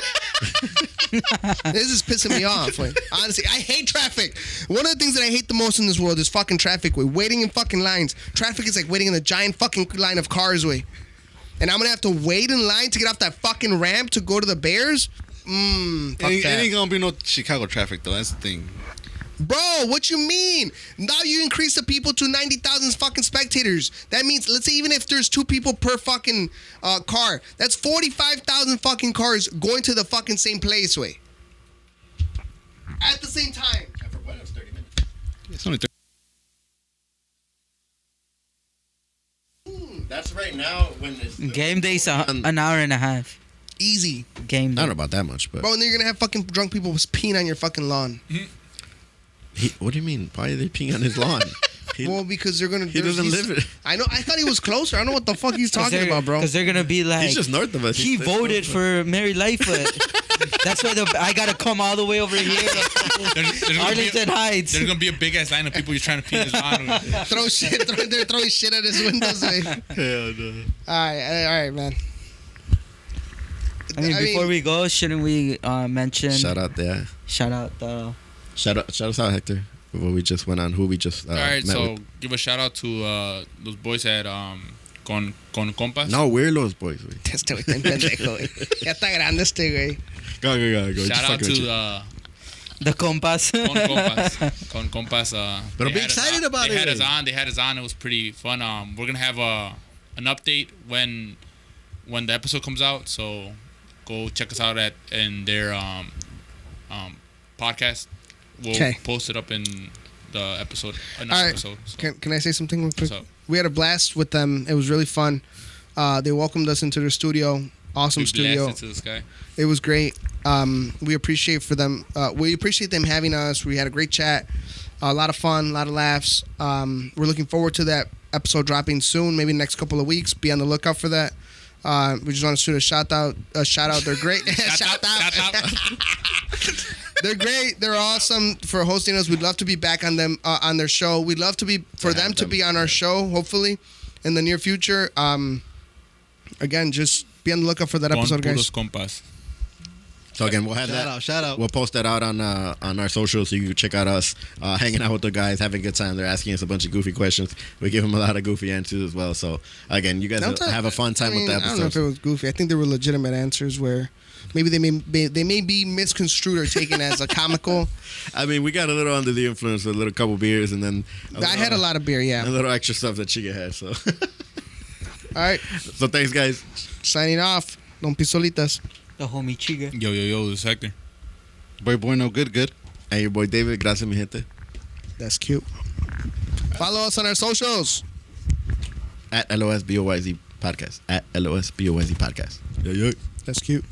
This is pissing me off. Like, honestly, I hate traffic. One of the things that I hate the most in this world is fucking traffic. Way waiting in fucking lines. Traffic is like waiting in a giant fucking line of cars. Way, and I'm gonna have to wait in line to get off that fucking ramp to go to the Bears. Fuck It that. ain't gonna be no Chicago traffic though. That's the thing. Bro, what you mean? Now you increase the people to 90,000 fucking spectators. That means, let's say even if there's 2 people per fucking car, that's 45,000 fucking cars going to the fucking same place, way. at the same time. For what? It was 30 minutes. It's only 30. That's right now when it's Game day's an hour and a half. Easy. Game I day. don't know about that much, but Bro, and then you're gonna have fucking drunk people peeing on your fucking lawn. what do you mean? Why are they peeing on his lawn? Well, because they're gonna. He doesn't live it. I know. I thought he was closer. I don't know what the fuck he's talking about, bro. Because they're gonna be like, He's just north of us. he voted for Mary Lightfoot. That's why I gotta come all the way over here to Arlington Heights. There's gonna be a big ass line of people you're trying to pee in his lawn. They're throwing shit at his windows. Man. Hell no. All right, man. I mean, before we go, shouldn't we mention? Shout out there. Shout out. Shout us out, Hector. Before we just went on, who we just All right, met so with. give a shout out to those boys at Con Compas. No, we're los boys, güey. Este güey está en pendejo, güey. Ya está grande este güey. Go. Just Shout out fucking with you. to The Compas. Con Compas. But they be had us excited on- about They it. had us on. It was pretty fun. We're gonna have an update when the episode comes out. So go check us out in their podcast. We'll 'Kay. post it up in the episode. All right. Episode. So. Can I say something real quick? What's up? We had a blast with them. It was really fun. They welcomed us into their studio. Awesome We studio. blasted to the sky. It was great. We appreciate them having us. We had a great chat. A lot of fun, a lot of laughs. We're looking forward to that episode dropping soon, maybe next couple of weeks. Be on the lookout for that. We just want to shoot a shout out. They're great. shout out. They're great. They're awesome for hosting us. We'd love to be back on them on their show. We'd love to be them to be on our show, hopefully, in the near future. Again, just be on the lookout for that episode, guys. Compas. So again, we'll have that. Shout out. We'll post that out on our socials so you can check out us hanging out with the guys, having a good time. They're asking us a bunch of goofy questions. We give them a lot of goofy answers as well. So again, you guys have a fun time with the I don't know if episodes. it was goofy. I think they were legitimate answers where maybe they may be misconstrued or taken as a comical. I mean, we got a little under the influence with a little couple beers, and then I had a lot of beer, a yeah. little extra stuff that Chica had. So, All right, so thanks, guys. signing off. Don Pisolitas. The homie Chiga. Yo, this is Hector. Boy, no good. And your boy David. Gracias, mi gente. That's cute. Follow us on our socials. At LOSBOYZ podcast. At LOSBOYZ podcast. Yeah. That's cute.